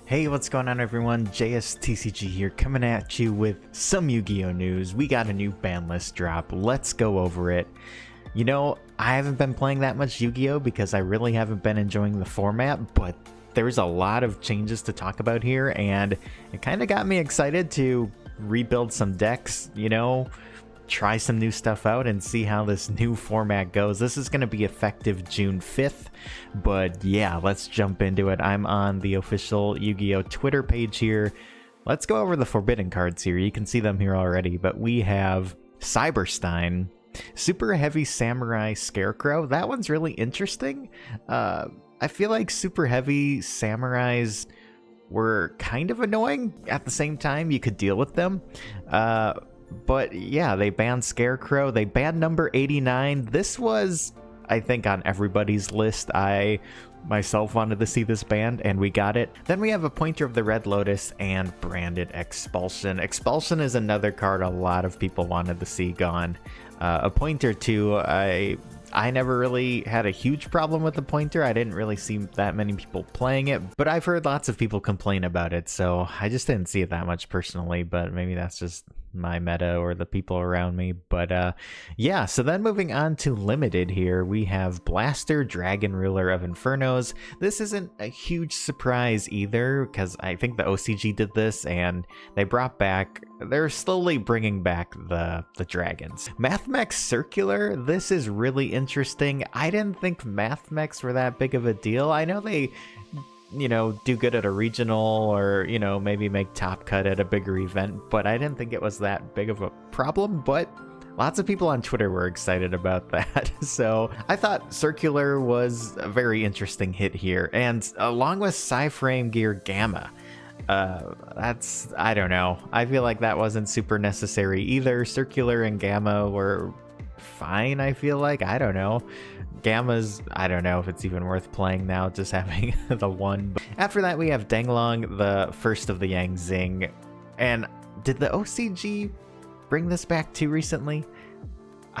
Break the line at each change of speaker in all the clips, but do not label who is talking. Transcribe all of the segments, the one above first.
Hey, what's going on everyone? JSTCG here, coming at you with some Yu-Gi-Oh news. We got a new ban list drop. Let's go over it. You know, I haven't been playing that much Yu-Gi-Oh because I really haven't been enjoying the format, but there's a lot of changes to talk about here, and it kind of got me excited to rebuild some decks, you know, try some new stuff out and see how this new format goes. This is going to be effective June 5th, but yeah, let's jump into it. I'm on the official Yu-Gi-Oh Twitter page here. Let's go over the forbidden cards here. You can see them here already, but we have Cyberstein, Super Heavy Samurai Scarecrow. That one's really interesting. I feel like Super Heavy Samurais were kind of annoying. At the same time, you could deal with them. But yeah, they banned Scarecrow. They banned number 89. This was, I think, on everybody's list. I myself wanted to see this banned, and we got it. Then we have a Pointer of the Red Lotus and Branded Expulsion. Expulsion is another card a lot of people wanted to see gone. A Pointer too, I never really had a huge problem with the Pointer. I didn't really see that many people playing it, but I've heard lots of people complain about it, so I just didn't see it that much personally, but maybe that's just my meta or the people around me. But yeah, so then moving on to limited here, we have Blaster, Dragon Ruler of Infernos. This isn't a huge surprise either, because I think the OCG did this, and they're slowly bringing back the dragons. Mathmex Circular, this is really interesting. I didn't think Mathmex were that big of a deal. I know they, you know, do good at a regional or, you know, maybe make top cut at a bigger event, but I didn't think it was that big of a problem. But lots of people on Twitter were excited about that. So I thought Circular was a very interesting hit here. And along with Psyframe Gear Gamma, I don't know. I feel like that wasn't super necessary either. Circular and Gamma were fine, I feel like. I don't know. Gamma's, I don't know if it's even worth playing now, just having the one. After that, we have Danglong, the first of the Yang Zing. And did the OCG bring this back too recently?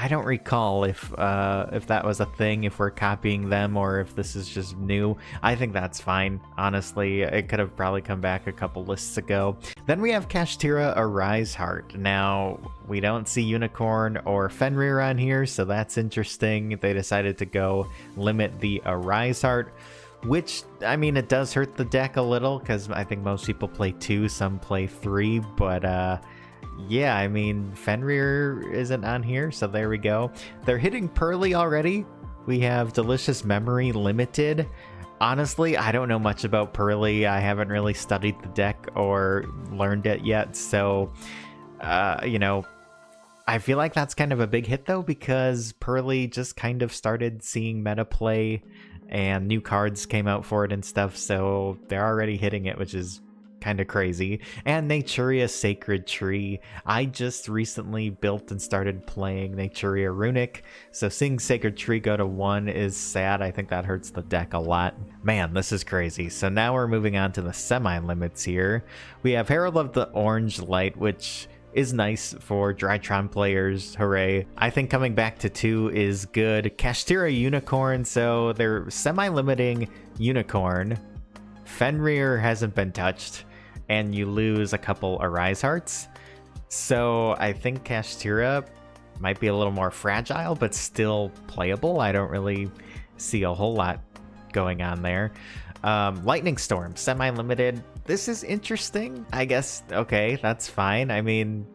I don't recall if that was a thing, if we're copying them, or if this is just new. I think that's fine, honestly. It could have probably come back a couple lists ago. Then we have Kashtira Arise Heart. Now, we don't see Unicorn or Fenrir on here, so that's interesting. They decided to go limit the Arise Heart, which, I mean, it does hurt the deck a little, because I think most people play 2, some play 3, but yeah, I mean, Fenrir isn't on here, so there we go. They're hitting Pearly already. We have Delicious Memory Limited. Honestly, I don't know much about Pearly. I haven't really studied the deck or learned it yet, so, you know, I feel like that's kind of a big hit, though, because Pearly just kind of started seeing meta play, and new cards came out for it and stuff, so they're already hitting it, which is kind of crazy. And Naturia Sacred Tree. I just recently built and started playing Naturia Runic, so seeing Sacred Tree go to 1 is sad. I think that hurts the deck a lot. Man, this is crazy. So now we're moving on to the semi-limits here. We have Herald of the Orange Light, which is nice for Drytron players. Hooray. I think coming back to 2 is good. Kashtira Unicorn, so they're semi-limiting Unicorn. Fenrir hasn't been touched, and you lose a couple Arise Hearts. So I think Kashtira might be a little more fragile, but still playable. I don't really see a whole lot going on there. Lightning Storm, semi-limited. This is interesting. I guess, okay, that's fine. I mean,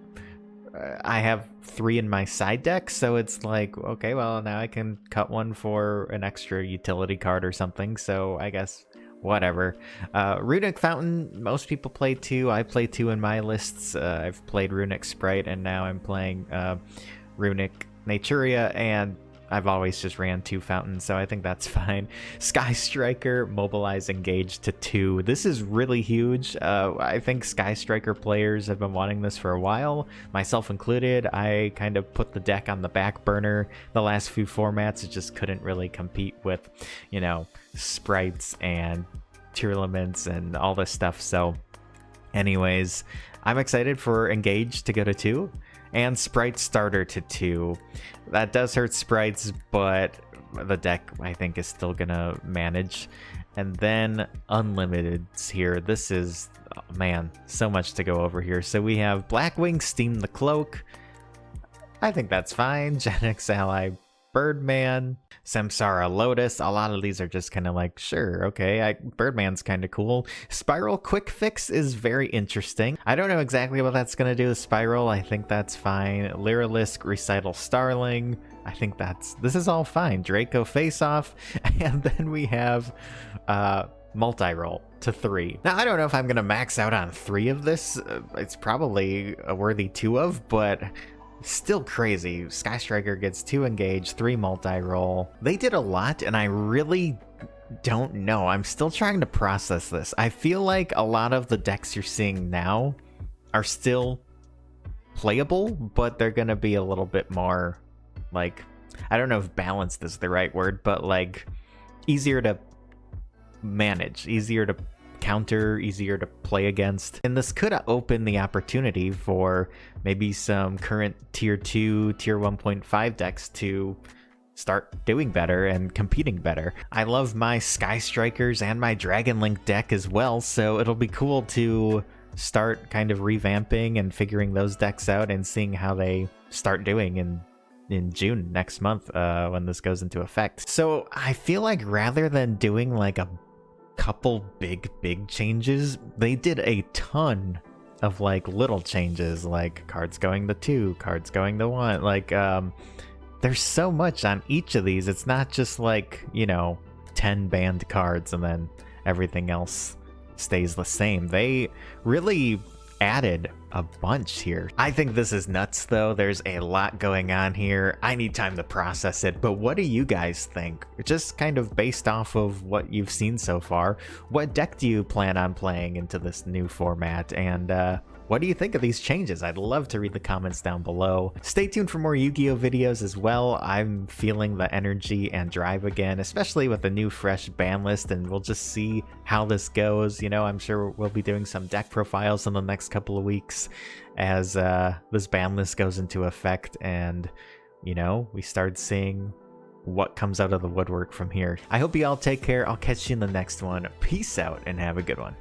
I have 3 in my side deck, so it's like, okay, well, now I can cut one for an extra utility card or something, so I guess whatever. Runic Fountain, most people play 2. I play 2 in my lists. I've played Runic Sprite, and now I'm playing Runic Naturia, and I've always just ran 2 fountains, so I think that's fine. Sky Striker, Mobilize Engage to 2. This is really huge. I think Sky Striker players have been wanting this for a while, myself included. I kind of put the deck on the back burner the last few formats. It just couldn't really compete with, you know, sprites and tournaments and all this stuff. So anyways, I'm excited for Engage to go to 2. And Sprite Starter to 2. That does hurt sprites, but the deck I think is still gonna manage. And then Unlimited's here. This is, oh man, so much to go over here. So we have Blackwing, Steam the Cloak. I think that's fine. Genix Ally, Birdman, Samsara Lotus. A lot of these are just kind of like, sure, okay, Birdman's kind of cool. Spiral Quick Fix is very interesting. I don't know exactly what that's going to do with Spiral. I think that's fine. Lyrilisk, Recital Starling. I think this is all fine. Draco Face Off. And then we have multi-roll to 3. Now, I don't know if I'm going to max out on 3 of this. It's probably a worthy 2 of, but still crazy. Sky Striker gets 2 engage, 3 multi-roll. They did a lot, and I really don't know. I'm still trying to process this. I feel like a lot of the decks you're seeing now are still playable, but they're gonna be a little bit more, like, I don't know if balanced is the right word, but like easier to manage, easier to counter, easier to play against. And this could open the opportunity for maybe some current tier 2, tier 1.5 decks to start doing better and competing better. I love my Sky Strikers and my Dragon Link deck as well, so it'll be cool to start kind of revamping and figuring those decks out and seeing how they start doing in June next month when this goes into effect. So I feel like rather than doing like a couple big changes, they did a ton of like little changes, like cards going to 2, cards going to 1. Like there's so much on each of these. It's not just like, you know, 10 banned cards and then everything else stays the same. They really added a bunch here. I think this is nuts though. There's a lot going on here. I need time to process it, but what do you guys think? Just kind of based off of what you've seen so far, what deck do you plan on playing into this new format? And what do you think of these changes? I'd love to read the comments down below. Stay tuned for more Yu-Gi-Oh videos as well. I'm feeling the energy and drive again, especially with the new fresh ban list, and we'll just see how this goes. You know, I'm sure we'll be doing some deck profiles in the next couple of weeks as this ban list goes into effect, and you know, we start seeing what comes out of the woodwork from here. I hope you all take care. I'll catch you in the next one. Peace out and have a good one.